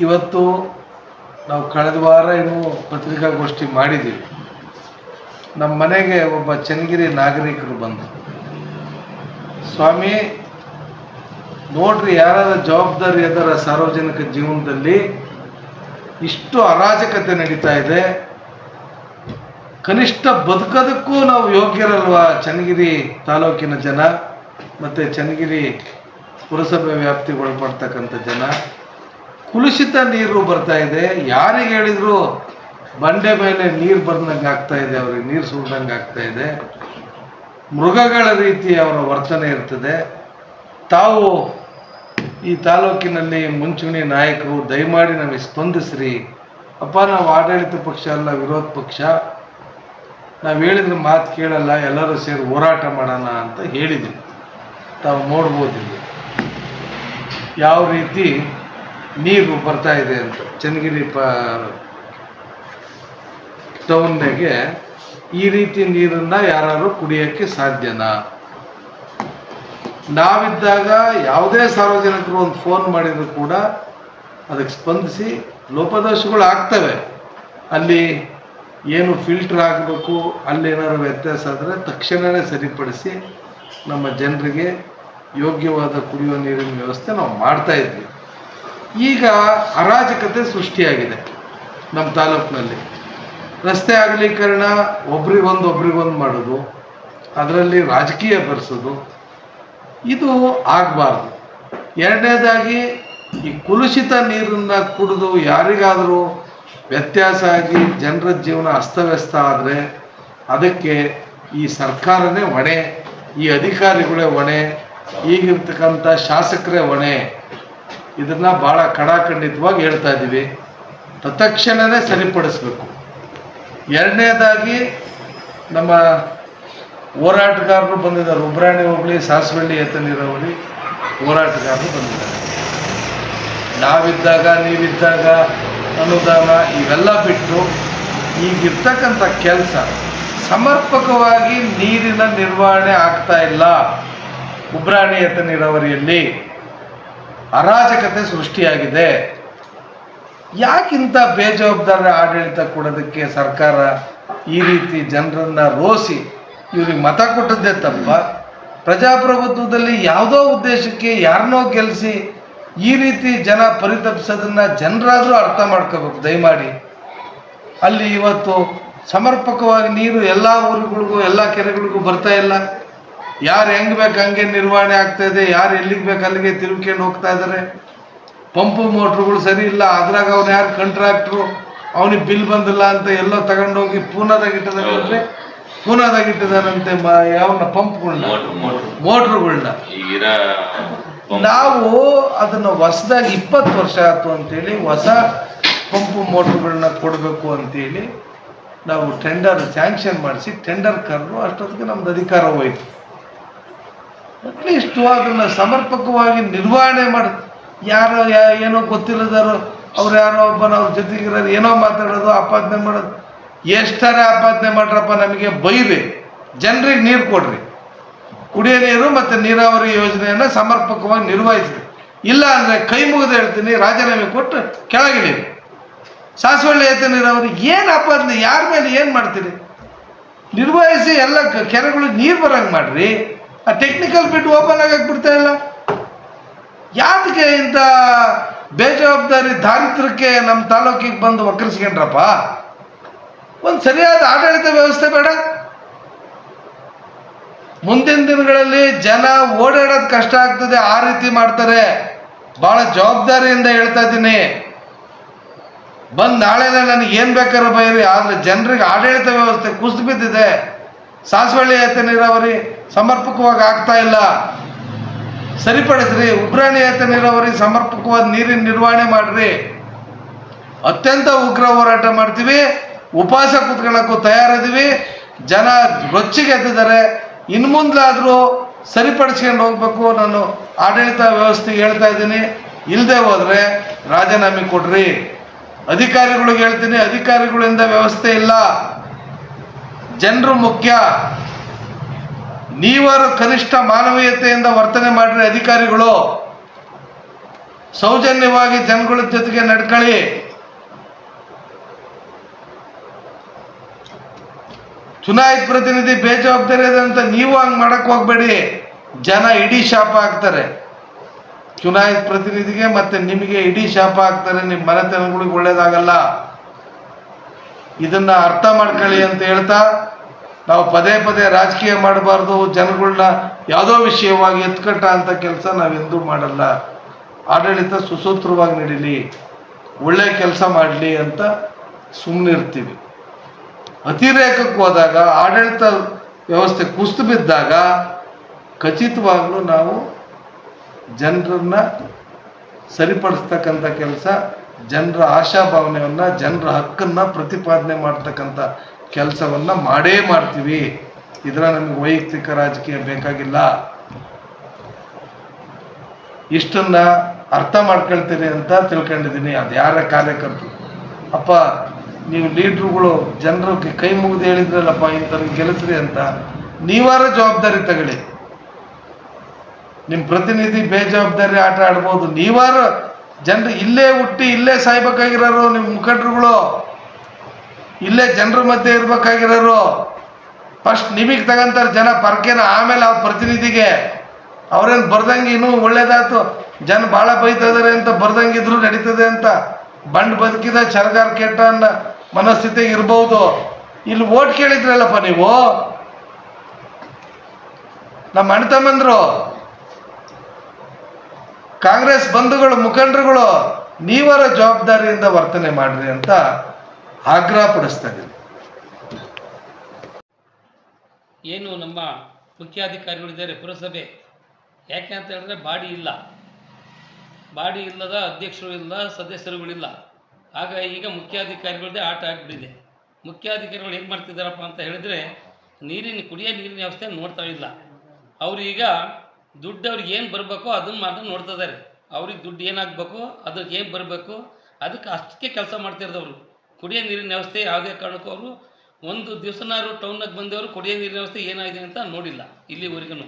ಇವತ್ತು ನಾವು ಕಳೆದ ವಾರ ಏನು ಪತ್ರಿಕಾಗೋಷ್ಠಿ ಮಾಡಿದ್ದೀವಿ. ನಮ್ಮ ಮನೆಗೆ ಒಬ್ಬ ಚನ್ನಗಿರಿ ನಾಗರಿಕರು ಬಂದು, ಸ್ವಾಮಿ ನೋಡ್ರಿ, ಯಾರಾದ ಜವಾಬ್ದಾರಿ ಅದರ ಸಾರ್ವಜನಿಕ ಜೀವನದಲ್ಲಿ ಇಷ್ಟು ಅರಾಜಕತೆ ನಡೀತಾ ಇದೆ, ಕನಿಷ್ಠ ಬದುಕೋದಕ್ಕೂ ನಾವು ಯೋಗ್ಯರಲ್ವಾ ಚನ್ನಗಿರಿ ತಾಲೂಕಿನ ಜನ ಮತ್ತು ಚನ್ನಗಿರಿ ಪುರಸಭೆ ವ್ಯಾಪ್ತಿಗೆ ಒಳಪಡ್ತಕ್ಕಂಥ ಜನ. ಕುಲುಷಿತ ನೀರು ಬರ್ತಾ ಇದೆ, ಯಾರಿಗೆ ಹೇಳಿದ್ರು ಬಂಡೆ ಮೇಲೆ ನೀರು ಬರ್ದಂಗೆ ಆಗ್ತಾ ಇದೆ, ಅವ್ರಿಗೆ ನೀರು ಸುರಿದಂಗೆ ಆಗ್ತಾ ಇದೆ, ಮೃಗಗಳ ರೀತಿ ಅವರ ವರ್ತನೆ ಇರ್ತದೆ. ತಾವು ಈ ತಾಲೂಕಿನಲ್ಲಿ ಮುಂಚೂಣಿ ನಾಯಕರು, ದಯಮಾಡಿ ನಮಗೆ ಸ್ಪಂದಿಸ್ರಿ. ಅಪ್ಪ, ನಾವು ಆಡಳಿತ ಪಕ್ಷ ಅಲ್ಲ, ವಿರೋಧ ಪಕ್ಷ, ನಾವು ಹೇಳಿದ್ರೆ ಮಾತು ಕೇಳಲ್ಲ, ಎಲ್ಲರೂ ಸೇರಿ ಹೋರಾಟ ಮಾಡೋಣ ಅಂತ ಹೇಳಿದ್ವಿ. ತಾವು ನೋಡ್ಬೋದಿಲ್ಲ ಯಾವ ರೀತಿ ನೀರು ಬರ್ತಾ ಇದೆ ಅಂತ. ಚನ್ನಗಿರಿ ಟೌನ್ಗೆ ಈ ರೀತಿ ನೀರನ್ನು ಯಾರು ಕುಡಿಯೋಕ್ಕೆ ಸಾಧ್ಯನಾ? ನಾವಿದ್ದಾಗ ಯಾವುದೇ ಸಾರ್ವಜನಿಕರು ಒಂದು ಫೋನ್ ಮಾಡಿದ್ರು ಕೂಡ ಅದಕ್ಕೆ ಸ್ಪಂದಿಸಿ, ಲೋಪದೋಷಗಳು ಆಗ್ತವೆ, ಅಲ್ಲಿ ಏನು ಫಿಲ್ಟರ್ ಆಗಬೇಕು, ಅಲ್ಲೇನಾದ್ರು ವ್ಯತ್ಯಾಸ ಆದರೆ ತಕ್ಷಣವೇ ಸರಿಪಡಿಸಿ ನಮ್ಮ ಜನರಿಗೆ ಯೋಗ್ಯವಾದ ಕುಡಿಯುವ ನೀರಿನ ವ್ಯವಸ್ಥೆ ನಾವು ಮಾಡ್ತಾ ಇದ್ವಿ. ಈಗ ಅರಾಜಕತೆ ಸೃಷ್ಟಿಯಾಗಿದೆ ನಮ್ಮ ತಾಲೂಕಿನಲ್ಲಿ. ರಸ್ತೆ ಅಗಲೀಕರಣ ಒಬ್ರಿಗೊಂದು ಮಾಡೋದು, ಅದರಲ್ಲಿ ರಾಜಕೀಯ ಬೆರೆಸೋದು, ಇದು ಆಗಬಾರ್ದು. ಎರಡನೇದಾಗಿ, ಈ ಕುಲುಷಿತ ನೀರನ್ನು ಕುಡಿದು ಯಾರಿಗಾದರೂ ವ್ಯತ್ಯಾಸ ಆಗಿ ಜನರ ಜೀವನ ಅಸ್ತವ್ಯಸ್ತ ಆದರೆ ಅದಕ್ಕೆ ಈ ಸರ್ಕಾರನೇ ಹೊಣೆ, ಈ ಅಧಿಕಾರಿಗಳೇ ಹೊಣೆ, ಈಗಿರ್ತಕ್ಕಂಥ ಶಾಸಕರೇ ಹೊಣೆ. ಇದನ್ನು ಭಾಳ ಕಡಾಖಂಡಿತವಾಗಿ ಹೇಳ್ತಾ ಇದ್ದೀವಿ. ತತ್ಕ್ಷಣವೇ ಸರಿಪಡಿಸ್ಬೇಕು. ಎರಡನೇದಾಗಿ, ನಮ್ಮ ಹೋರಾಟಗಾರರು ಬಂದಿದ್ದಾರೆ, ಉಬ್ರಾಣಿ ಹೋಬಳಿ ಸಾಸವಳ್ಳಿ ಏತ ನೀರಾವರಿ ಹೋರಾಟಗಾರರು ಬಂದಿದ್ದಾರೆ. ನಾವಿದ್ದಾಗ, ನೀವಿದ್ದಾಗ ಅನುದಾನ ಇವೆಲ್ಲ ಬಿಟ್ಟು ಈಗಿರ್ತಕ್ಕಂಥ ಕೆಲಸ ಸಮರ್ಪಕವಾಗಿ ನೀರಿನ ನಿರ್ವಹಣೆ ಆಗ್ತಾ ಇಲ್ಲ. ಉಬ್ರಾಣಿ ಏತ ನೀರಾವರಿಯಲ್ಲಿ ಅರಾಜಕತೆ ಸೃಷ್ಟಿಯಾಗಿದೆ. ಯಾಕಿಂತ ಬೇಜವಾಬ್ದಾರ ಆಡಳಿತ ಕೊಡೋದಕ್ಕೆ ಸರ್ಕಾರ ಈ ರೀತಿ ಜನರನ್ನು ರೋಸಿ ಇವ್ರಿಗೆ ಮತ ಕೊಟ್ಟದ್ದೇ ತಪ್ಪ? ಪ್ರಜಾಪ್ರಭುತ್ವದಲ್ಲಿ ಯಾವುದೋ ಉದ್ದೇಶಕ್ಕೆ ಯಾರನ್ನೋ ಗೆಲ್ಲಿಸಿ ಈ ರೀತಿ ಜನ ಪರಿತಪಿಸೋದನ್ನು ಜನರಾದರೂ ಅರ್ಥ ಮಾಡ್ಕೋಬೇಕು ದಯಮಾಡಿ. ಅಲ್ಲಿ ಇವತ್ತು ಸಮರ್ಪಕವಾಗಿ ನೀರು ಎಲ್ಲ ಊರುಗಳಿಗೂ, ಎಲ್ಲ ಕೆರೆಗಳಿಗೂ ಬರ್ತಾ ಇಲ್ಲ. ಯಾರು ಹೆಂಗೆ ಬೇಕು ಹಂಗೆ ನಿರ್ವಹಣೆ ಆಗ್ತಾ ಇದೆ, ಯಾರು ಎಲ್ಲಿಗೆ ಬೇಕು ಅಲ್ಲಿಗೆ ತಿರುಗ್ಕೊಂಡು ಹೋಗ್ತಾ ಇದ್ದಾರೆ. ಪಂಪು ಮೋಟ್ರುಗಳು ಸರಿ ಇಲ್ಲ, ಅದ್ರಾಗ ಅವ್ನು ಯಾರು ಕಾಂಟ್ರಾಕ್ಟ್ರು, ಅವನಿಗೆ ಬಿಲ್ ಬಂದಿಲ್ಲ ಅಂತ ಎಲ್ಲೋ ತಗೊಂಡೋಗಿ ಪೂನಾದಾಗಿಟ್ಟಿದಾರಂತೆ, ಪೂನಾದಾಗಿಟ್ಟಿದಾರಂತೆ ಯಾವನ್ನ ಪಂಪ್ಗಳನ್ನ, ಮೋಟ್ರುಗಳನ್ನ. ನಾವು ಅದನ್ನು ಹೊಸದಾಗಿ 20 ವರ್ಷ ಆಯ್ತು ಅಂತೇಳಿ ಹೊಸ ಪಂಪು ಮೋಟ್ರುಗಳನ್ನ ಕೊಡಬೇಕು ಅಂತೇಳಿ ನಾವು ಟೆಂಡರ್ ಸ್ಯಾಂಕ್ಷನ್ ಮಾಡಿಸಿ ಟೆಂಡರ್ ಕರೆದು ಅಷ್ಟೊತ್ತಿಗೆ ನಮ್ದು ಅಧಿಕಾರ ಹೋಯ್ತು. ಅಟ್ಲೀಸ್ಟು ಅದನ್ನು ಸಮರ್ಪಕವಾಗಿ ನಿರ್ವಹಣೆ ಮಾಡಿ, ಯಾರೋ ಏನೋ ಗೊತ್ತಿಲ್ಲದಾರು ಅವ್ರು ಯಾರೋ ಒಬ್ಬನ ಅವ್ರ ಜೊತೆಗಿರೋದು ಏನೋ ಮಾತಾಡೋದು, ಆಪಾದನೆ ಮಾಡೋದು. ಎಷ್ಟರ ಆಪಾದನೆ ಮಾಡ್ರಪ್ಪ, ನಮಗೆ ಬೈರಿ, ಜನರಿಗೆ ನೀರು ಕೊಡ್ರಿ, ಕುಡಿಯೋ ನೀರು ಮತ್ತು ನೀರಾವರಿ ಯೋಜನೆಯನ್ನು ಸಮರ್ಪಕವಾಗಿ ನಿರ್ವಹಿಸ್ರಿ. ಇಲ್ಲ ಅಂದರೆ ಕೈ ಮುಗಿದು ಹೇಳ್ತೀನಿ, ರಾಜೀನಾಮೆ ಕೊಟ್ಟು ಕೆಳಗಿಳಿರಿ. ಸಾಸವಳ್ಳಿ ಏತ ನೀರಾವರಿ ಏನು ಆಪಾದನೆ, ಯಾರ ಮೇಲೆ ಏನು ಮಾಡ್ತೀರಿ? ನಿರ್ವಹಿಸಿ, ಎಲ್ಲ ಕೆರೆಗಳಿಗೆ ನೀರು ಬರೋಂಗೆ ಮಾಡಿರಿ. ಆ ಟೆಕ್ನಿಕಲ್ ಬಿಟ್ಟು ಓಪನ್ ಆಗಕ್ಕೆ ಬಿಡ್ತಾ ಇಲ್ಲ. ಯಾತಕ್ಕೆ ಇಂಥ ಬೇಜವಾಬ್ದಾರಿ ದಾರಿದ್ರ್ಯಕ್ಕೆ ನಮ್ಮ ತಾಲೂಕಿಗೆ ಬಂದು ವಕ್ರಿಸ್ಕೊಂಡ್ರಪ್ಪ? ಒಂದು ಸರಿಯಾದ ಆಡಳಿತ ವ್ಯವಸ್ಥೆ ಬೇಡ? ಮುಂದಿನ ದಿನಗಳಲ್ಲಿ ಜನ ಓಡಾಡೋದು ಕಷ್ಟ ಆಗ್ತದೆ, ಆ ರೀತಿ ಮಾಡ್ತಾರೆ. ಭಾಳ ಜವಾಬ್ದಾರಿಯಿಂದ ಹೇಳ್ತಾ ಇದ್ದೀನಿ. ಬಂದು ನಾಳೆನೇ ನನಗೆ ಏನು ಬೇಕಾದ್ರೂ ಬೈರಿ, ಆದರೆ ಜನರಿಗೆ ಆಡಳಿತ ವ್ಯವಸ್ಥೆ ಕುಸಿದು ಬಿದ್ದಿದೆ. ಸಾಸವಳ್ಳಿ ಏತ ನೀರಾವರಿ ಸಮರ್ಪಕವಾಗಿ ಆಗ್ತಾ ಇಲ್ಲ, ಸರಿಪಡಿಸ್ರಿ. ಉಬ್ರಾಣಿ ಏತ ನೀರಾವರಿ ಸಮರ್ಪಕವಾದ ನೀರಿನ ನಿರ್ವಹಣೆ ಮಾಡಿರಿ. ಅತ್ಯಂತ ಉಗ್ರ ಹೋರಾಟ ಮಾಡ್ತೀವಿ, ಉಪವಾಸ ಕೂತ್ಕೊಳ್ಳೋಕ್ಕೂ ತಯಾರಿದ್ದೀವಿ. ಜನ ರೊಚ್ಚಿಗೆ ಎದ್ದಿದ್ದಾರೆ. ಇನ್ನು ಮುಂದಾದರೂ ಸರಿಪಡಿಸ್ಕೊಂಡು ಹೋಗ್ಬೇಕು. ನಾನು ಆಡಳಿತ ವ್ಯವಸ್ಥೆಗೆ ಹೇಳ್ತಾ ಇದ್ದೀನಿ, ಇಲ್ಲದೆ ಹೋದರೆ ರಾಜೀನಾಮೆ ಕೊಡ್ರಿ. ಅಧಿಕಾರಿಗಳಿಗೆ ಹೇಳ್ತೀನಿ, ಅಧಿಕಾರಿಗಳಿಂದ ವ್ಯವಸ್ಥೆ ಇಲ್ಲ, ಜನರು ಮುಖ್ಯ. ನೀವರು ಕನಿಷ್ಠ ಮಾನವೀಯತೆಯಿಂದ ವರ್ತನೆ ಮಾಡ್ರಿ ಅಧಿಕಾರಿಗಳು. ಸೌಜನ್ಯವಾಗಿ ಜನಗಳ ಜೊತೆಗೆ ನಡ್ಕೊಳ್ಳಿ. ಚುನಾಯಿತ ಪ್ರತಿನಿಧಿ ಬೇಜವಾಬ್ದಾರಿ ಇದೆ ಅಂತ ನೀವು ಹಂಗೆ ಮಾಡಕ್ ಹೋಗ್ಬೇಡಿ. ಜನ ಇಡೀ ಶಾಪ ಹಾಕ್ತಾರೆ ಚುನಾಯಿತ ಪ್ರತಿನಿಧಿಗೆ, ಮತ್ತೆ ನಿಮಗೆ ಇಡೀ ಶಾಪ ಹಾಕ್ತಾರೆ. ನಿಮ್ಮ ಮನೆತನಗಳಿಗೆ ಒಳ್ಳೇದಾಗಲ್ಲ. ಇದನ್ನ ಅರ್ಥ ಮಾಡ್ಕೊಳ್ಳಿ ಅಂತ ಹೇಳ್ತಾ, ನಾವು ಪದೇ ಪದೇ ರಾಜಕೀಯ ಮಾಡಬಾರ್ದು, ಜನಗಳನ್ನ ಯಾವುದೋ ವಿಷಯವಾಗಿ ಎತ್ಕಟ್ಟ ಅಂತ ಕೆಲಸ ನಾವೆಂದೂ ಮಾಡಲ್ಲ. ಆಡಳಿತ ಸುಸೂತ್ರವಾಗಿ ನಡೀಲಿ, ಒಳ್ಳೆ ಕೆಲಸ ಮಾಡಲಿ ಅಂತ ಸುಮ್ಮನಿರ್ತೀವಿ. ಅತಿರೇಕಕ್ಕೆ ಹೋದಾಗ, ಆಡಳಿತ ವ್ಯವಸ್ಥೆ ಕುಸಿದು ಬಿದ್ದಾಗ ಖಚಿತವಾಗ್ಲೂ ನಾವು ಜನರನ್ನ ಸರಿಪಡಿಸ್ತಕ್ಕಂಥ ಕೆಲಸ, ಜನರ ಆಶಾಭಾವನೆಯನ್ನು, ಜನರ ಹಕ್ಕನ್ನು ಪ್ರತಿಪಾದನೆ ಮಾಡ್ತಕ್ಕಂಥ ಕೆಲಸವನ್ನು ಮಾಡೇ ಮಾಡ್ತೀವಿ. ಇದರ ನಮಗೆ ವೈಯಕ್ತಿಕ ರಾಜಕೀಯ ಬೇಕಾಗಿಲ್ಲ. ಇಷ್ಟನ್ನ ಅರ್ಥ ಮಾಡ್ಕೊಳ್ತೀರಿ ಅಂತ ತಿಳ್ಕೊಂಡಿದ್ದೀನಿ. ಅದು ಯಾರ ಕಾರ್ಯಕರ್ತರು, ಅಪ್ಪ ನೀವು ಲೀಡ್ರುಗಳು ಜನರಿಗೆ ಕೈ ಮುಗಿದು ಹೇಳಿದ್ರಲ್ಲಪ್ಪ ಇಂಥವ್ರಿಗೆ ಗೆಲ್ಲಿಸ್ರಿ ಅಂತ, ನೀವಾರ ಜವಾಬ್ದಾರಿ ತಗೊಳ್ಳಿ. ನಿಮ್ಮ ಪ್ರತಿನಿಧಿ ಬೇಜವಾಬ್ದಾರಿ ಆಟ ಆಡ್ಬೋದು, ನೀವಾರ ಜನರು ಇಲ್ಲೇ ಹುಟ್ಟಿ ಇಲ್ಲೇ ಸಾಯ್ಬೇಕಾಗಿರೋರು, ನಿಮ್ಮ ಮುಖಂಡರುಗಳು ಇಲ್ಲೇ ಜನರ ಮಧ್ಯೆ ಇರ್ಬೇಕಾಗಿರೋರು. ಫಸ್ಟ್ ನಿಮಗೆ ತಗಂತಾರೆ ಜನ ಪರ್ಕೆನ, ಆಮೇಲೆ ಅವ್ರ ಪ್ರತಿನಿಧಿಗೆ. ಅವ್ರೇನು ಬರ್ದಂಗೆ ಇನ್ನೂ ಒಳ್ಳೇದಾಯ್ತು, ಜನ ಭಾಳ ಬೈತಾ ಇದಾರೆ ಅಂತ ಬರ್ದಂಗಿದ್ರು ನಡೀತದೆ ಅಂತ ಬಂಡ್ ಬದುಕಿದ ಚರಗಾರ ಕೆಟ್ಟ ಅನ್ನೋ ಮನಸ್ಥಿತಿಗೆ ಇರ್ಬೋದು. ಇಲ್ಲಿ ಓಟ್ ಕೇಳಿದ್ರಲ್ಲಪ್ಪ ನೀವು, ನಮ್ಮ ಅಣ್ಣ ತಮ್ಮಂದ್ರು, ಕಾಂಗ್ರೆಸ್ ಬಂಧುಗಳು, ಮುಖಂಡರುಗಳು, ನೀವರ ಜವಾಬ್ದಾರಿಯಿಂದ ವರ್ತನೆ ಮಾಡ್ರಿ ಅಂತ ಆಗ್ರಹ ಪಡಿಸ್ತಾ ಇದ್ದೀನಿ. ಏನು ನಮ್ಮ ಮುಖ್ಯಾಧಿಕಾರಿಗಳಿದ್ದಾರೆ ಪುರಸಭೆ, ಯಾಕೆ ಅಂತ ಹೇಳಿದ್ರೆ ಬಾಡಿ ಇಲ್ಲದ ಅಧ್ಯಕ್ಷರು ಇಲ್ಲ, ಸದಸ್ಯರುಗಳಿಲ್ಲ. ಆಗ ಈಗ ಮುಖ್ಯಾಧಿಕಾರಿಗಳದ್ದೇ ಆಟ ಆಗಿಬಿಟ್ಟಿದೆ. ಮುಖ್ಯಾಧಿಕಾರಿಗಳು ಏನು ಮಾಡ್ತಿದ್ದಾರಪ್ಪ ಅಂತ ಹೇಳಿದ್ರೆ, ಕುಡಿಯೋ ನೀರಿನ ವ್ಯವಸ್ಥೆ ನೋಡ್ತಾ ಇಲ್ಲ. ಅವರು ಈಗ ದುಡ್ಡು ಅವ್ರಿಗೆ ಏನು ಬರಬೇಕೋ ಅದನ್ನು ಮಾತ್ರ ನೋಡ್ತಾ ಇದ್ದಾರೆ. ಅವ್ರಿಗೆ ದುಡ್ಡು ಏನಾಗಬೇಕು, ಅದಕ್ಕೆ ಏನು ಬರಬೇಕು, ಅದಕ್ಕೆ ಅಷ್ಟಕ್ಕೆ ಕೆಲಸ ಮಾಡ್ತಿರೋದವರು. ಕುಡಿಯೋ ನೀರಿನ ವ್ಯವಸ್ಥೆ ಯಾವುದೇ ಕಾರಣಕ್ಕೂ ಅವರು ಒಂದು ದಿವಸನಾರು ಟೌನ್ನಾಗ ಬಂದವರು ಕುಡಿಯೋ ನೀರಿನ ವ್ಯವಸ್ಥೆ ಏನಾಗಿದೆ ಅಂತ ನೋಡಿಲ್ಲ ಇಲ್ಲಿವರೆಗೂ.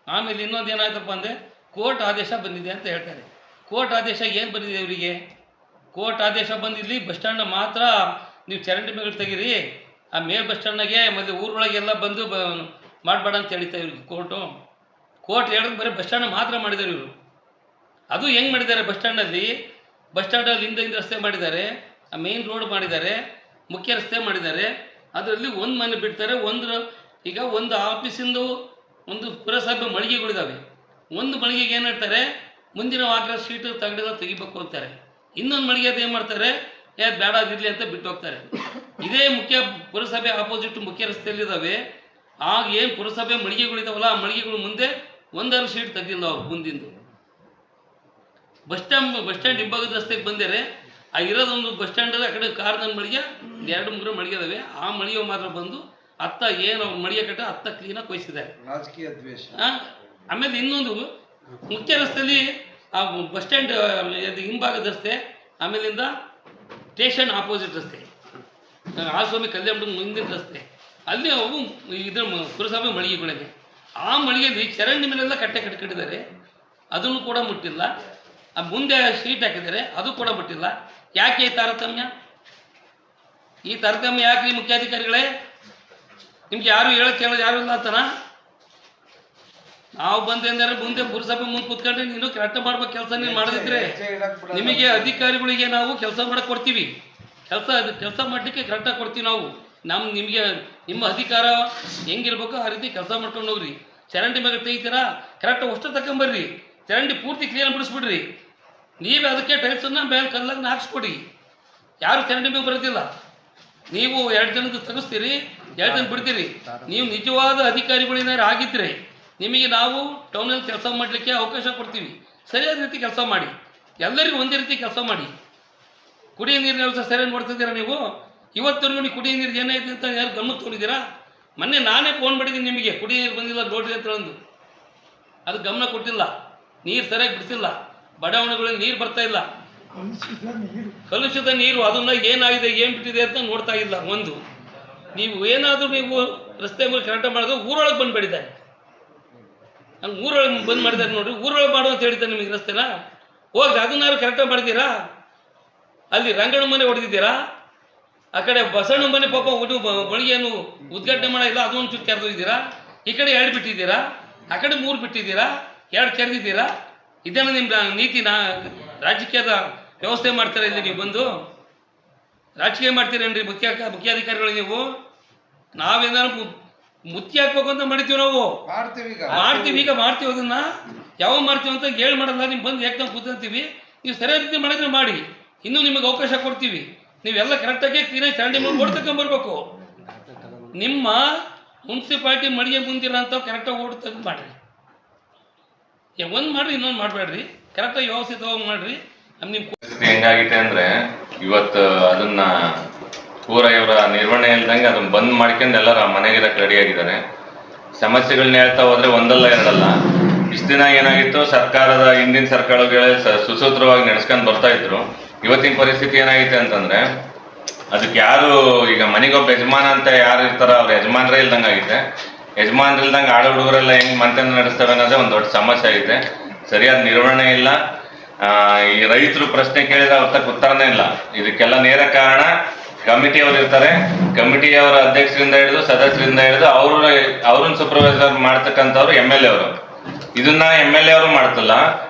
ಆಮೇಲೆ ಇನ್ನೊಂದು ಏನಾಯ್ತಪ್ಪ ಅಂದರೆ, ಕೋರ್ಟ್ ಆದೇಶ ಬಂದಿದೆ ಅಂತ ಹೇಳ್ತಾರೆ. ಕೋರ್ಟ್ ಆದೇಶ ಏನು ಬಂದಿದೆ ಇವರಿಗೆ? ಕೋರ್ಟ್ ಆದೇಶ ಬಂದಿರಲಿ, ಬಸ್ ಸ್ಟ್ಯಾಂಡ್ ಮಾತ್ರ ನೀವು ಚರಂಡಿ ಮೇಲೆ ತೆಗೀರಿ, ಆ ಮೇಲ್ ಬಸ್ ಸ್ಟ್ಯಾಂಡ್ನಾಗೆ ಮತ್ತು ಊರೊಳಗೆಲ್ಲ ಬಂದು ಮಾಡಬೇಡ ಅಂತ ಹೇಳಿತಾ ಇವ್ರಿಗೆ ಕೋರ್ಟ್ ಹೇಳಿದ್ರೆ ಬರೀ ಬಸ್ ಸ್ಟ್ಯಾಂಡ್ ಮಾತ್ರ ಮಾಡಿದ್ದಾರೆ ಇವರು. ಅದು ಹೆಂಗೆ ಮಾಡಿದ್ದಾರೆ? ಬಸ್ ಸ್ಟ್ಯಾಂಡಲ್ಲಿ ಹಿಂದೆ ರಸ್ತೆ ಮಾಡಿದ್ದಾರೆ, ಆ ಮೇನ್ ರೋಡ್ ಮಾಡಿದ್ದಾರೆ, ಮುಖ್ಯ ರಸ್ತೆ ಮಾಡಿದ್ದಾರೆ. ಅದರಲ್ಲಿ ಒಂದು ಮನೆ ಬಿಡ್ತಾರೆ. ಈಗ ಒಂದು ಆಫೀಸಿಂದು ಒಂದು ಪುರಸಭೆ ಮಳಿಗೆಗಳಿದ್ದಾವೆ. ಒಂದು ಮಳಿಗೆಗೆ ಏನು ಹೇಳ್ತಾರೆ, ಮುಂದಿನ ವಾರ ಶೀಟು ತೆಗಿಬೇಕು ಅಂತಾರೆ. ಇನ್ನೊಂದು ಮಳಿಗೆದು ಏನು ಮಾಡ್ತಾರೆ, ಬೇಡ ಇರಲಿ ಅಂತ ಬಿಟ್ಟು ಹೋಗ್ತಾರೆ. ಇದೇ ಪುರಸಭೆ ಆಪೋಸಿಟ್ ಮುಖ್ಯ ರಸ್ತೆಯಲ್ಲಿದ್ದಾವೆ. ಆಗ ಏನು ಪುರಸಭೆ ಮಳಿಗೆಗಳಿದಾವಲ್ಲ, ಆ ಮಳಿಗೆಗಳು ಮುಂದೆ ಒಂದಾರು ಶೀಟ್ ತೆಗೆದಿಲ್ಲ ಅವ್ರು ಮುಂದಿಂದು. ಬಸ್ ಸ್ಟ್ಯಾಂಡ್ ಹಿಂಭಾಗದ ರಸ್ತೆಗೆ ಬಂದರೆ ಆ ಇರೋದೊಂದು ಬಸ್ ಸ್ಟ್ಯಾಂಡಲ್ಲಿ ಆ ಕಡೆ ಕಾರ್ನ ಮಳಿಗೆ 2-3 ಮಳಿಗೆ ಇದಾವೆ. ಆ ಮಳಿಗೆ ಮಾತ್ರ ಬಂದು ಅತ್ತ ಏನು ಅವ್ರು ಮಳಿಗೆ ಕಟ್ಟ ಅತ್ತ ಕ್ಲೀನಾಗಿ ಕೊಯ್ಸಿದ್ದಾರೆ. ರಾಜಕೀಯ ದ್ವೇಷ. ಆಮೇಲೆ ಇನ್ನೊಂದು ಮುಖ್ಯ ರಸ್ತೆಯಲ್ಲಿ ಆ ಬಸ್ ಸ್ಟ್ಯಾಂಡ್ ಹಿಂಭಾಗದ ರಸ್ತೆ, ಆಮೇಲಿಂದ ಸ್ಟೇಷನ್ ಆಪೋಸಿಟ್ ರಸ್ತೆ, ಆಸ್ವಾಮಿ ಕಲ್ಯಾಣ ಮುಂದಿನ ರಸ್ತೆ, ಅಲ್ಲಿ ಅವು ಇದ್ರ ಪುರಸಭೆ ಮಳಿಗೆಗಳಿಗೆ. ಆ ಮಳಿಗೆಯಲ್ಲಿ ಚರಂಡಿ ಮೇಲೆಲ್ಲ ಕಟ್ಟೆ ಕಟ್ಟಿದ್ದಾರೆ, ಅದನ್ನು ಕೂಡ ಮುಟ್ಟಿಲ್ಲ. ಮುಂದೆ ಶೀಟ್ ಹಾಕಿದ್ದಾರೆ, ಅದು ಕೂಡ ಮುಟ್ಟಿಲ್ಲ. ಯಾಕೆ ಈ ತಾರತಮ್ಯ ಯಾಕೆ ಮುಖ್ಯಾಧಿಕಾರಿಗಳೇ? ನಿಮ್ಗೆ ಯಾರು ಹೇಳಕ್ಕೆ ಹೇಳೋದು ಯಾರು ಇಲ್ಲ ಅಂತನಾ? ನಾವು ಬಂದ್ರೆ ಮುಂದೆ ಪುರಸಭೆ ಮುಂದೆ ಕೂತ್ಕೊಂಡ್ರೆ ನೀನು ಕರೆಕ್ಟ್ ಮಾಡ್ಬೇಕು ಕೆಲಸ. ನೀನು ಮಾಡದಿದ್ರೆ ನಿಮಗೆ ಅಧಿಕಾರಿಗಳಿಗೆ ನಾವು ಕೆಲಸ ಮಾಡಕ್ಕೆ ಕೊಡ್ತೀವಿ. ಕೆಲಸ ಮಾಡಲಿಕ್ಕೆ ಕರೆಕ್ಟಾಗಿ ಕೊಡ್ತೀವಿ ನಾವು. ನಿಮ್ಮ ಅಧಿಕಾರ ಹೆಂಗಿರ್ಬೇಕು ಆ ರೀತಿ ಕೆಲಸ ಮಾಡ್ಕೊಂಡು ಹೋಗ್ರಿ. ಚರಂಡಿ ಮೇಲೆ ತೆಗಿತೀರಾ, ಕರೆಕ್ಟಾಗಿ ಅಷ್ಟು ತಗೊಂಬರ್ರಿ. ಚರಂಡಿ ಪೂರ್ತಿ ಕ್ಲೀನ್ ಬಿಡಿಸ್ಬಿಡ್ರಿ. ನೀವೇ ಅದಕ್ಕೆ ಟೈಲ್ಸನ್ನು ಮೇಲೆ ಕಲ್ಲನ್ನು ಹಾಕ್ಸ್ಕೊಡಿ. ಯಾರು ಚರಂಡಿ ಮೇಲೆ ಬರೋದಿಲ್ಲ. ನೀವು 2 ಜನದ್ದು ತೆಗಿಸ್ತೀರಿ, 2 ಜನ ಬಿಡ್ತೀರಿ. ನೀವು ನಿಜವಾದ ಅಧಿಕಾರಿಗಳೇನಾರು ಆಗಿದ್ರೆ ನಿಮಗೆ ನಾವು ಟೌನಲ್ಲಿ ಕೆಲಸ ಮಾಡಲಿಕ್ಕೆ ಅವಕಾಶ ಕೊಡ್ತೀವಿ. ಸರಿಯಾದ ರೀತಿ ಕೆಲಸ ಮಾಡಿ, ಎಲ್ಲರಿಗೂ ಒಂದೇ ರೀತಿ ಕೆಲಸ ಮಾಡಿ. ಕುಡಿಯೋ ನೀರಿನ ವ್ಯವಸ್ಥೆ ಸರಿಯಾಗಿ ನೋಡ್ತಿದ್ದೀರಾ ನೀವು? ಇವತ್ತವರೆಗೂ ನೀವು ಕುಡಿಯೋ ನೀರು ಏನಾಯ್ತು ಅಂತ ಯಾರು ಗಮನಕ್ಕೆ ತೊಗೊಂಡಿದ್ದೀರಾ? ಮೊನ್ನೆ ನಾನೇ ಫೋನ್ ಮಾಡಿದ್ದೀನಿ ನಿಮಗೆ, ಕುಡಿಯೋ ನೀರು ಬಂದಿಲ್ಲ ನೋಡ್ರಿ ಅಂತ ಹೇಳಂದು. ಅದು ಗಮನ ಕೊಟ್ಟಿಲ್ಲ, ನೀರು ಸರಿಯಾಗಿ ಬಿಡಿಸಿಲ್ಲ, ಬಡಾವಣೆಗಳಲ್ಲಿ ನೀರು ಬರ್ತಾ ಇಲ್ಲ, ಕಲುಷಿತ ನೀರು. ಅದನ್ನ ಏನಾಗಿದೆ ಏನು ಬಿಟ್ಟಿದೆ ಅಂತ ನೋಡ್ತಾ ಇಲ್ಲ. ಒಂದು ನೀವು ಏನಾದರೂ ರಸ್ತೆ ಮೇಲೆ ಕರೆಕ್ಟ್ ಮಾಡಿದ್ರೆ ಊರೊಳಗೆ ಬಂದುಬಿಟ್ಟಿದ್ದಾರೆ. ಹಂಗೆ ಊರೊಳಗೆ ಬಂದ್ ಮಾಡಿದ್ದಾರೆ ನೋಡ್ರಿ. ಊರೊಳಗೆ ಮಾಡು ಅಂತ ಹೇಳಿದ್ದಾರೆ ನಿಮಗೆ ರಸ್ತೆನ. ಹೋಗಿ ಅದನ್ನಾರು ಕರೆಕ್ಟಾಗಿ ಮಾಡಿದ್ದೀರಾ? ಅಲ್ಲಿ ರಂಗಣ್ಣ ಮನೆ ಹೊಡೆದಿದ್ದೀರಾ, ಆ ಕಡೆ ಬಸಣ್ಣ ಮನೆ ಪಾಪ ಬೆಳಿಗ್ಗೆಯನ್ನು ಉದ್ಘಾಟನೆ ಮಾಡಿಲ್ಲ, ಅದೊಂದು ಚುಟ್ಟು ಕೆರೆದಿದ್ದೀರಾ, ಈ ಕಡೆ 2 ಬಿಟ್ಟಿದ್ದೀರಾ, ಆ ಕಡೆ 3 ಬಿಟ್ಟಿದ್ದೀರಾ, 2 ಕೆರೆದಿದ್ದೀರಾ. ಇದೇನ ನಿಮ್ಮ ನೀತಿನ? ರಾಜಕೀಯದ ವ್ಯವಸ್ಥೆ ಮಾಡ್ತಾರೆ ಇಲ್ಲಿ ನೀವು ಬಂದು ರಾಜಕೀಯ ಮಾಡ್ತೀರೇನ್ರಿ ಮುಖ್ಯಾಧಿಕಾರಿಗಳು ನೀವು? ನಾವೇನಾದ್ರು ಮುತ್ತಿ ಹಾಕ್ಬೇಕು ಅಂತ ಮಾಡಿದ್ದೀವಿ, ನಾವು ಮಾಡ್ತೀವಿ, ಈಗ ಮಾಡ್ತೀವಿ. ಅದನ್ನ ಯಾವಾಗ ಮಾಡ್ತೀವಿ ಅಂತ ಹೇಳಿ ಮಾಡಲ್ಲ, ನಿಮ್ಗೆ ಬಂದು ಏಕದಮ್ ಕೂತ್ಕೊಂತೀವಿ. ನೀವು ಸರಿಯಾದ ರೀತಿ ಮಾಡಿದ್ರೆ ಮಾಡಿ, ಇನ್ನೂ ನಿಮಗೆ ಅವಕಾಶ ಕೊಡ್ತೀವಿ. ನೀವೆಲ್ಲ ಕರೆಕ್ಟಾಗಿ ಕ್ಲೀನಾಗಿ ಚರಂಡಿ ಮಾಡಿ ಓಡ್ ತಗೊಂಡ್ಬರ್ಬೇಕು. ನಿಮ್ಮ ಮುನ್ಸಿಪಾಲ್ಟಿ ಮಳಿಗೆ ಮುಂದಿರ ಅಂತ ಕರೆಕ್ಟಾಗಿ ಓಡ್ ತೆಗೆದು ಮಾಡಿರಿ. ಒಂದು ಮಾಡ್ರಿ, ಇನ್ನೊಂದು ಮಾಡಬೇಡ್ರಿ, ಕರೆಕ್ಟಾಗಿ ವ್ಯವಸ್ಥಿತವಾಗಿ ಮಾಡ್ರಿ. ಹೆಂಗಾಗಿದೆ ಅಂದ್ರೆ ಇವತ್ತು ಅದನ್ನ ಪೂರ ಇವರ ನಿರ್ವಹಣೆ ಇಲ್ದಂಗೆ ಅದನ್ನ ಬಂದ್ ಮಾಡ್ಕೊಂಡು ಎಲ್ಲರ ಮನೆಗಿರಕ್ಕೆ ರೆಡಿ ಆಗಿದ್ದಾರೆ. ಸಮಸ್ಯೆಗಳನ್ನ ಹೇಳ್ತಾ ಹೋದ್ರೆ ಒಂದಲ್ಲ ಎರಡಲ್ಲ. ಇಷ್ಟು ದಿನ ಏನಾಗಿತ್ತು, ಸರ್ಕಾರದ ಹಿಂದಿನ ಸರ್ಕಾರಗಳೇ ಸುಸೂತ್ರವಾಗಿ ನಡೆಸ್ಕೊಂಡು ಬರ್ತಾ ಇದ್ರು. ಇವತ್ತಿನ ಪರಿಸ್ಥಿತಿ ಏನಾಗಿದೆ ಅಂತಂದ್ರೆ ಅದಕ್ಕೆ ಯಾರು ಈಗ ಮನೆಗೊಬ್ಬ ಯಜಮಾನ ಅಂತ ಯಾರು ಇರ್ತಾರ ಅವ್ರ ಯಜಮಾನ್ರೇ ಇಲ್ದಂಗೆ ಆಗಿದೆ. ಯಜಮಾನ್ರ ಇಲ್ದಂಗೆ ಆಡು ಹುಡುಗರೆಲ್ಲ ಹೆಂಗ್ ಮಂತನ ನಡೆಸ್ತವೆ ಅನ್ನೋದೇ ಒಂದು ದೊಡ್ಡ ಸಮಸ್ಯೆ ಆಗಿದೆ. ಸರಿಯಾದ ನಿರ್ವಹಣೆ ಇಲ್ಲ. ಈ ರೈತರು ಪ್ರಶ್ನೆ ಕೇಳಿದ್ರೆ ಅವ್ರ ಉತ್ತರನೇ ಇಲ್ಲ. ಇದಕ್ಕೆಲ್ಲ ನೇರ ಕಾರಣ ಕಮಿಟಿಯವರು ಇರ್ತಾರೆ. ಕಮಿಟಿಯವರ ಅಧ್ಯಕ್ಷರಿಂದ ಹಿಡಿದು ಸದಸ್ಯರಿಂದ ಹಿಡಿದು ಅವ್ರನ್ನ ಸೂಪರ್ವೈಸರ್ ಮಾಡ್ತಕ್ಕಂಥವ್ರು MLA ಅವರು. ಇದನ್ನ MLA ಅವರು ಮಾಡ್ತಲ್ಲ,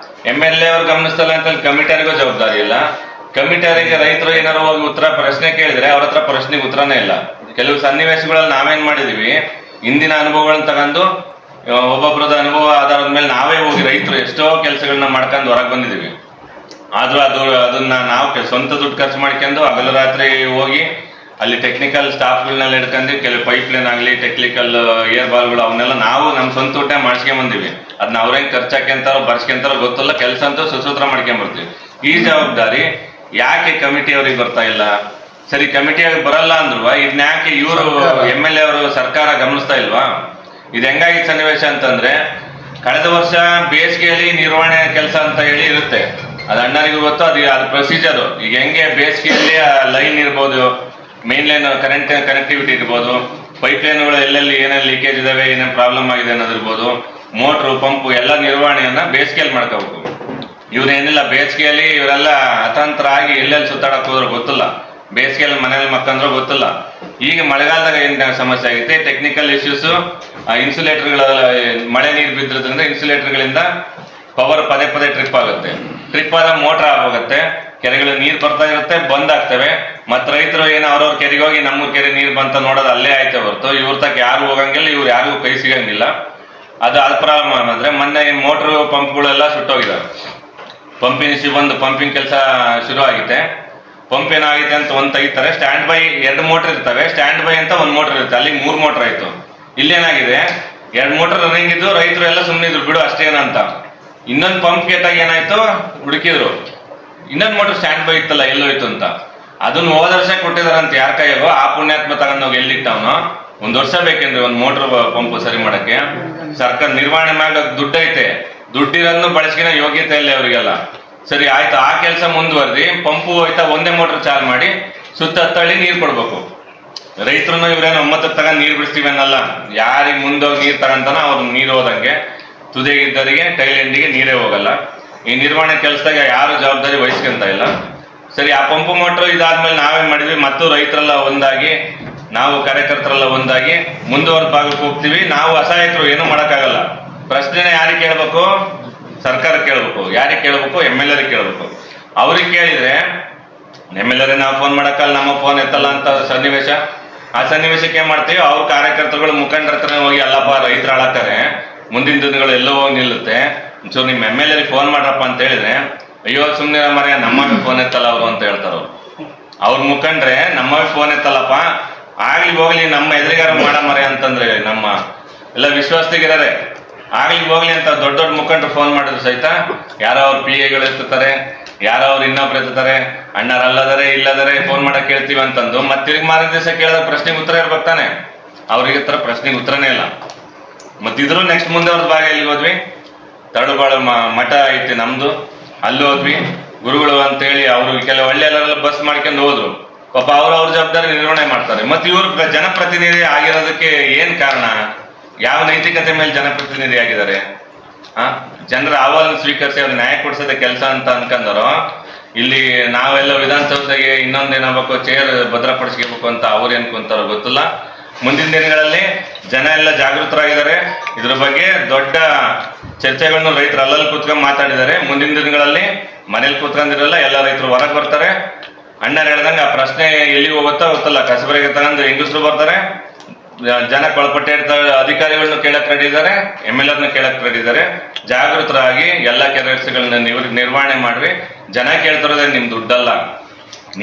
MLA ಅವ್ರು ಗಮನಿಸ್ತಲ್ಲ ಅಂತ ಕಮಿಟಿಯವರಿಗೂ ಜವಾಬ್ದಾರಿ ಇಲ್ಲ. ಕಮಿಟಿಯವರಿಗೆ ರೈತರು ಏನಾರು ಹೋಗಿ ಪ್ರಶ್ನೆ ಕೇಳಿದ್ರೆ ಅವ್ರ ಹತ್ರ ಪ್ರಶ್ನೆಗೆ ಉತ್ತರನೇ ಇಲ್ಲ. ಕೆಲವು ಸನ್ನಿವೇಶಗಳಲ್ಲಿ ನಾವೇನ್ ಮಾಡಿದೀವಿ, ಹಿಂದಿನ ಅನುಭವಗಳನ್ನ ತಗೊಂಡು ಒಬ್ಬೊಬ್ರದ ಅನುಭವ ಆಧಾರದ ಮೇಲೆ ನಾವೇ ಹೋಗಿ ರೈತರು ಎಷ್ಟೋ ಕೆಲಸಗಳನ್ನ ಮಾಡ್ಕೊಂಡು ಹೊರಗೆ ಬಂದಿದೀವಿ. ಆದ್ರೂ ಅದನ್ನ ನಾವು ಸ್ವಂತ ದುಡ್ಡು ಖರ್ಚು ಮಾಡ್ಕೊಂಡು ಹಗಲು ರಾತ್ರಿ ಹೋಗಿ ಅಲ್ಲಿ ಟೆಕ್ನಿಕಲ್ ಸ್ಟಾಫ್ಗಳನ್ನೆಲ್ಲ ಹಿಡ್ಕೊಂಡು ಕೆಲವು ಪೈಪ್ ಲೈನ್ ಆಗಲಿ ಟೆಕ್ನಿಕಲ್ ಏರ್ ಬಾಲ್ಗಳು ಅವನ್ನೆಲ್ಲ ನಾವು ನಮ್ಮ ಸ್ವಂತ ದುಡ್ಡೇ ಮಾಡಿಸ್ಕೊಂಡ್ ಬಂದಿವಿ. ಅದನ್ನ ಅವ್ರೇನ್ ಖರ್ಚಾಕ್ಯಂತಾರೋ ಬರ್ಸ್ಕೊಂತಾರೋ ಗೊತ್ತಿಲ್ಲ, ಕೆಲಸ ಅಂತೂ ಸುಸೂತ್ರ ಮಾಡ್ಕೊಂಡ್ಬರ್ತೀವಿ. ಈ ಜವಾಬ್ದಾರಿ ಯಾಕೆ ಕಮಿಟಿ ಅವ್ರಿಗೆ ಬರ್ತಾ ಇಲ್ಲ? ಸರಿ, ಕಮಿಟಿಯಾಗಿ ಬರಲ್ಲ ಅಂದ್ರು ಇದನ್ನ ಯಾಕೆ ಇವರು MLA ಅವರು ಸರ್ಕಾರ ಗಮನಿಸ್ತಾ ಇಲ್ವಾ? ಇದು ಹೆಂಗಾಗಿದ್ದ ಸನ್ನಿವೇಶ ಅಂತಂದ್ರೆ, ಕಳೆದ ವರ್ಷ ಬೇಸಿಗೆಯಲ್ಲಿ ನಿರ್ವಹಣೆ ಕೆಲಸ ಅಂತ ಹೇಳಿ ಇರುತ್ತೆ, ಅದು ಅಣ್ಣರಿಗೂ ಗೊತ್ತು. ಅದು ಪ್ರೊಸೀಜರು. ಈಗ ಹೆಂಗೆ ಬೇಸಿಗೆಯಲ್ಲಿ ಲೈನ್ ಇರ್ಬೋದು, ಮೇನ್ ಲೈನ್ ಕನೆಕ್ಟಿವಿಟಿ ಇರ್ಬೋದು, ಪೈಪ್ ಲೈನ್ಗಳು ಎಲ್ಲೆಲ್ಲಿ ಏನೇನು ಲೀಕೇಜ್ ಇದಾವೆ, ಏನೇನು ಪ್ರಾಬ್ಲಮ್ ಆಗಿದೆ ಅನ್ನೋದಿರ್ಬೋದು, ಮೋಟ್ರು ಪಂಪು ಎಲ್ಲ ನಿರ್ವಹಣೆಯನ್ನ ಬೇಸಿಗೆಯಲ್ಲಿ ಮಾಡ್ಕೋಬೇಕು. ಇವ್ರೇನಿಲ್ಲ, ಬೇಸಿಗೆಯಲ್ಲಿ ಇವರೆಲ್ಲ ಅತಂತ್ರ ಆಗಿ ಎಲ್ಲೆಲ್ಲಿ ಸುತ್ತಾಡಕ್ ಹೋದ್ರು ಗೊತ್ತಿಲ್ಲ, ಬೇಸಿಗೆಯಲ್ಲಿ ಮನೇಲಿ ಮಕ್ಕಂದ್ರೂ ಗೊತ್ತಿಲ್ಲ. ಈಗ ಮಳೆಗಾಲದಾಗ ಏನ್ ಸಮಸ್ಯೆ ಆಗುತ್ತೆ, ಟೆಕ್ನಿಕಲ್ ಇಶ್ಯೂಸ್, ಇನ್ಸುಲೇಟರ್ಗಳ ಮಳೆ ನೀರು ಬಿದ್ದಿರೋದ್ರಿಂದ ಇನ್ಸುಲೇಟರ್ಗಳಿಂದ ಪವರ್ ಪದೇ ಪದೇ ಟ್ರಿಪ್ ಆಗುತ್ತೆ. ಟ್ರಿಪ್ ಆದ ಮೋಟರ್ ಆಗೋಗುತ್ತೆ, ಕೆರೆಗಳು ನೀರು ಬರ್ತಾ ಇರುತ್ತೆ, ಬಂದ್ ಆಗ್ತವೆ. ಮತ್ ರೈತರು ಏನು ಅವ್ರವ್ರ ಕೆರೆಗೆ ಹೋಗಿ ನಮ್ಮೂರ್ ಕೆರೆ ನೀರು ಬಂತ ನೋಡೋದು ಅಲ್ಲೇ ಆಯ್ತು ಹೊರತು ಇವ್ರ ತಕ್ಕ ಯಾರು ಹೋಗಂಗಿಲ್ಲ, ಇವ್ರು ಯಾರಿಗೂ ಕೈ ಸಿಗಂಗಿಲ್ಲ. ಅದು ಪ್ರಾಬ್ಲಮ್ ಅಂದ್ರೆ ಮೊನ್ನೆ ಮೋಟ್ರು ಪಂಪ್ಗಳೆಲ್ಲ ಸುಟ್ಟೋಗಿದಾವೆ. ಪಂಪಿಂಗ್ ಕೆಲಸ ಶುರು ಆಗಿದೆ. ಪಂಪ್ ಏನಾಗಿದೆ ಅಂತ ಒಂದು ತೆಗಿತಾರೆ, ಸ್ಟ್ಯಾಂಡ್ ಬೈ 2 ಮೋಟರ್ ಇರ್ತವೆ, ಸ್ಟ್ಯಾಂಡ್ ಬೈ ಅಂತ 1 ಮೋಟರ್ ಇರುತ್ತೆ, ಅಲ್ಲಿ 3 ಮೋಟರ್ ಆಯ್ತು. ಇಲ್ಲೇನಾಗಿದೆ, 2 ಮೋಟರ್ ರನ್ನಿಂಗ್ ಇದ್ದು ರೈತರು ಎಲ್ಲ ಸುಮ್ಮನೆ ಇದ್ರು, ಬಿಡು ಅಷ್ಟೇನಂತ. ಇನ್ನೊಂದು ಪಂಪ್ ಕೇಟಾಗಿ ಏನಾಯ್ತು, ಹುಡುಕಿದ್ರು, ಇನ್ನೊಂದು ಮೋಟರ್ ಸ್ಟ್ಯಾಂಡ್ ಬೈ ಇತ್ತಲ್ಲ ಎಲ್ಲೋಯ್ತು ಅಂತ. ಅದನ್ನ ಹೋದ ವರ್ಷ ಕೊಟ್ಟಿದಾರಂತ ಯಾರ ಕೈಯಾಗೋ, ಆ ಪುಣ್ಯಾತ್ಮ ತಗೊಂಡೋಗಿ ಎಲ್ಲಿಟ್ಟವನೋ. 1 ವರ್ಷ ಬೇಕೇನ್ರಿ ಒಂದು ಮೋಟರ್ ಪಂಪ್ ಸರಿ ಮಾಡಕ್ಕೆ? ಸರ್ಕಾರ ನಿರ್ವಹಣೆ ಮಾಡಕ್ ದುಡ್ಡೈತೆ, ದುಡ್ಡಿರೋದನ್ನು ಬಳಸ್ಕಿನ ಯೋಗ್ಯತೆ ಇಲ್ಲ ಅವರಿಗೆಲ್ಲ. ಸರಿ ಆಯ್ತು, ಆ ಕೆಲಸ ಮುಂದುವರೆದಿ ಪಂಪು ಹೋಯ್ತಾ ಒಂದೇ ಮೋಟರ್ ಚಾರ್ಜ್ ಮಾಡಿ ಸುತ್ತಳಿ ನೀರು ಕೊಡ್ಬೇಕು. ರೈತರನ್ನು ಇವ್ರೇನು 9 ತಗೊಂಡು ನೀರು ಬಿಡಿಸ್ತೀವಿ ಅನ್ನಲ್ಲ, ಯಾರಿಗೆ ಮುಂದೋಗಿ ನೀರು ತಗೊಂತಾನ ಅವ್ರ ನೀರು ಹೋದಂಗೆ, ತುದಿಗಿದ್ದವರಿಗೆ ಟೈಲೆಂಡಿಗೆ ನೀರೇ ಹೋಗಲ್ಲ. ಈ ನಿರ್ವಹಣೆ ಕೆಲಸದಾಗ ಯಾರು ಜವಾಬ್ದಾರಿ ವಹಿಸ್ಕೊಂತ ಇಲ್ಲ. ಸರಿ, ಆ ಪಂಪು ಮೋಟ್ರು ಇದಾದ್ಮೇಲೆ ನಾವೇನ್ ಮಾಡಿದ್ವಿ, ಮತ್ತು ರೈತರೆಲ್ಲ ಒಂದಾಗಿ, ನಾವು ಕಾರ್ಯಕರ್ತರೆಲ್ಲ ಒಂದಾಗಿ ಮುಂದುವರೆದ ಭಾಗಕ್ಕೆ ಹೋಗ್ತೀವಿ. ನಾವು ಅಸಹಾಯಕರು, ಏನೂ ಮಾಡೋಕ್ಕಾಗಲ್ಲ. ಪ್ರಶ್ನೆನ ಯಾರಿಗೆ ಕೇಳಬೇಕು? ಸರ್ಕಾರ ಕೇಳಬೇಕು. ಯಾರಿಗೆ ಕೇಳಬೇಕು? MLA ಕೇಳಬೇಕು. ಅವ್ರಿಗೆ ಕೇಳಿದ್ರೆ MLA ನಾವು ಫೋನ್ ಮಾಡಕ್ಕಲ್ಲ, ನಮ್ಮ ಫೋನ್ ಎತ್ತಲ್ಲ ಅಂತ ಸನ್ನಿವೇಶ. ಆ ಸನ್ನಿವೇಶಕ್ಕೆ ಏನ್ ಮಾಡ್ತೀವಿ, ಅವ್ರ ಕಾರ್ಯಕರ್ತರುಗಳು ಮುಖಂಡರ ಹತ್ರ ಹೋಗಿ ಅಲ್ಲಪ್ಪ ರೈತರು ಹಾಳಾಕ್ತಾರೆ, ಮುಂದಿನ ದಿನಗಳು ಎಲ್ಲೋ ಹೋಗಿ ನಿಲ್ಲುತ್ತೆ, ಸೊ ನಿಮ್ಮ MLA ಫೋನ್ ಮಾಡ್ರಪ್ಪ ಅಂತ ಹೇಳಿದ್ರೆ, ಅಯ್ಯೋ ಸುಮ್ಮನೆ ಮರೆ ನಮ್ಮವೇ ಫೋನ್ ಎತ್ತಲ್ಲ ಅವರು ಅಂತ ಹೇಳ್ತಾರ. ಅವ್ರ ಮುಖಂಡ್ರೆ ನಮ್ಮವೇ ಫೋನ್ ಎತ್ತಲ್ಲಪ್ಪ, ಆಗ್ಲಿ ಹೋಗ್ಲಿ ನಮ್ಮ ಎದುರಿಗಾರ ಮಾಡ ಮರೆ ಅಂತಂದ್ರೆ ನಮ್ಮ ಎಲ್ಲ ವಿಶ್ವಾಸದಿಗಿರರೆ ಆಗ್ಲಿ ಹೋಗ್ಲಿ ಅಂತ ದೊಡ್ಡ ದೊಡ್ಡ ಮುಖಂಡರು ಫೋನ್ ಮಾಡಿದ್ರು ಸಹಿತ ಯಾರೋ ಅವ್ರ PAಗಳು ಎತ್ತುತ್ತಾರೆ, ಯಾರೋ ಅವ್ರು ಇನ್ನೊಬ್ರು ಎತ್ತುತ್ತಾರೆ, ಅಣ್ಣರಲ್ಲದರೆ ಇಲ್ಲದರೆ ಫೋನ್ ಮಾಡಕ್ ಕೇಳ್ತೀವಿ ಅಂತಂದು ಮತ್ತೆ ತಿರುಗಿ ಮಾರಿದ ದಿವಸ ಕೇಳಿದ ಪ್ರಶ್ನೆಗೆ ಉತ್ತರ ಇರ್ಬೇಕು ತಾನೆ. ಅವ್ರಿಗೆ ತರ ಪ್ರಶ್ನೆಗೆ ಉತ್ತರನೇ ಇಲ್ಲ. ಮತ್ತಿದ್ರು ನೆಕ್ಸ್ಟ್ ಮುಂದೆ ಅವ್ರದ್ದು ಭಾಗ ಎಲ್ಲಿಗೆ ಹೋದ್ವಿ, ತರಳುಬಾಳು ಮಠ ಐತಿ ನಮ್ದು, ಅಲ್ಲಿ ಹೋದ್ವಿ. ಗುರುಗಳು ಅಂತೇಳಿ ಅವರು ಕೆಲವು ಹಳ್ಳಿಯಲ್ಲೆಲ್ಲ ಬಸ್ ಮಾಡ್ಕೊಂಡು ಹೋದ್ರು. ಪಾಪ ಅವ್ರ ಜವಾಬ್ದಾರಿ ನಿರ್ವಹಣೆ ಮಾಡ್ತಾರೆ. ಮತ್ತೆ ಇವರು ಜನಪ್ರತಿನಿಧಿ ಆಗಿರೋದಕ್ಕೆ ಏನ್ ಕಾರಣ? ಯಾವ ನೈತಿಕತೆ ಮೇಲೆ ಜನಪ್ರತಿನಿಧಿ ಆಗಿದ್ದಾರೆ? ಜನರ ಅಹವಾಲನ್ನು ಸ್ವೀಕರಿಸಿ ಅವ್ರಿಗೆ ನ್ಯಾಯ ಕೊಡಿಸೋದೇ ಕೆಲಸ ಅಂತ ಅನ್ಕೊಂಡರು. ಇಲ್ಲಿ ನಾವೆಲ್ಲ ವಿಧಾನಸೌಧಗೆ ಇನ್ನೊಂದೇನಾಗಬೇಕು, ಚೇರ್ ಭದ್ರಪಡಿಸ್ಕೋಬೇಕು ಅಂತ ಅವ್ರು ಅನ್ಕೊಂತಾರೋ ಗೊತ್ತಿಲ್ಲ. ಮುಂದಿನ ದಿನಗಳಲ್ಲಿ ಜನ ಎಲ್ಲ ಜಾಗೃತರಾಗಿದ್ದಾರೆ. ಇದ್ರ ಬಗ್ಗೆ ದೊಡ್ಡ ಚರ್ಚೆಗಳನ್ನು ರೈತರು ಅಲ್ಲಲ್ಲಿ ಕೂತ್ಕೊಂಡು ಮಾತಾಡಿದ್ದಾರೆ. ಮುಂದಿನ ದಿನಗಳಲ್ಲಿ ಮನೇಲಿ ಕೂತ್ಕೊಂಡಿರಲ್ಲ, ಎಲ್ಲ ರೈತರು ಹೊರಗೆ ಬರ್ತಾರೆ. ಅಣ್ಣರು ಹೇಳ್ದಂಗೆ ಆ ಪ್ರಶ್ನೆ ಎಲ್ಲಿಗೆ ಹೋಗುತ್ತೋ ಗೊತ್ತಲ್ಲ, ಕಸಬರಿಗೆ ತಗೊಂಡು ಹೆಂಗಸರು ಬರ್ತಾರೆ, ಜನ ಕೊಳಪಟ್ಟೆ ಇರ್ತಾರೆ, ಅಧಿಕಾರಿಗಳನ್ನ ಕೇಳಕ್ ರೆಡಿ ಇದ್ದಾರೆ, MLA ಕೇಳಕ್ ರೆಡಿ ಇದ್ದಾರೆ. ಜಾಗೃತರಾಗಿ ಎಲ್ಲ ಕೆಲಸಗಳನ್ನ ನಿರ್ವಹಣೆ ಮಾಡ್ರಿ. ಜನ ಕೇಳ್ತಿರೋದೇ ನಿಮ್ ದುಡ್ಡಲ್ಲ,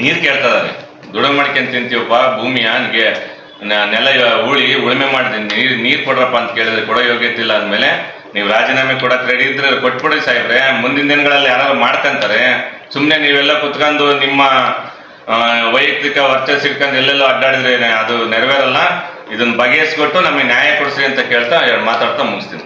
ನೀರ್ ಕೇಳ್ತಿದಾರೆ. ದುಡಿಮೆ ಮಾಡ್ಕೊಂಡ್ ತಿಂತೀವಪ್ಪ, ಭೂಮಿಯ ನೆಲ ಉಳುಮೆ ಮಾಡಿದೀನಿ, ನೀರ್ ಕೊಡ್ರಪ್ಪ ಅಂತ ಕೇಳಿದ್ರೆ ಕೊಡೋ ಯೋಗ್ಯತೆ ಇಲ್ಲ ಅಂದ್ಮೇಲೆ ನೀವು ರಾಜೀನಾಮೆ ಕೊಡಕ್ ರೆಡಿ ಇದ್ರೆ ಕೊಟ್ಬಿಡಿ ಸಾಹೇಬ್ರೆ. ಮುಂದಿನ ದಿನಗಳಲ್ಲಿ ಯಾರು ಮಾಡ್ಕೊಂತಾರೆ. ಸುಮ್ಮನೆ ನೀವೆಲ್ಲ ಕುತ್ಕೊಂಡು ನಿಮ್ಮ ವೈಯಕ್ತಿಕ ವರ್ಚಸ್ ಇಟ್ಕೊಂಡು ಎಲ್ಲೆಲ್ಲೋ ಅಡ್ಡಾಡಿದ್ರೆ ಅದು ನೆರವೇರಲ್ಲ. ಇದನ್ನ ಬಗೆಹರಿಸ್ಕೊಟ್ಟು ನಮಗೆ ನ್ಯಾಯ ಕೊಡಿಸ್ರಿ ಅಂತ ಕೇಳ್ತಾ ಮಾತಾಡ್ತಾ ಮುಗಿಸ್ತೀನಿ.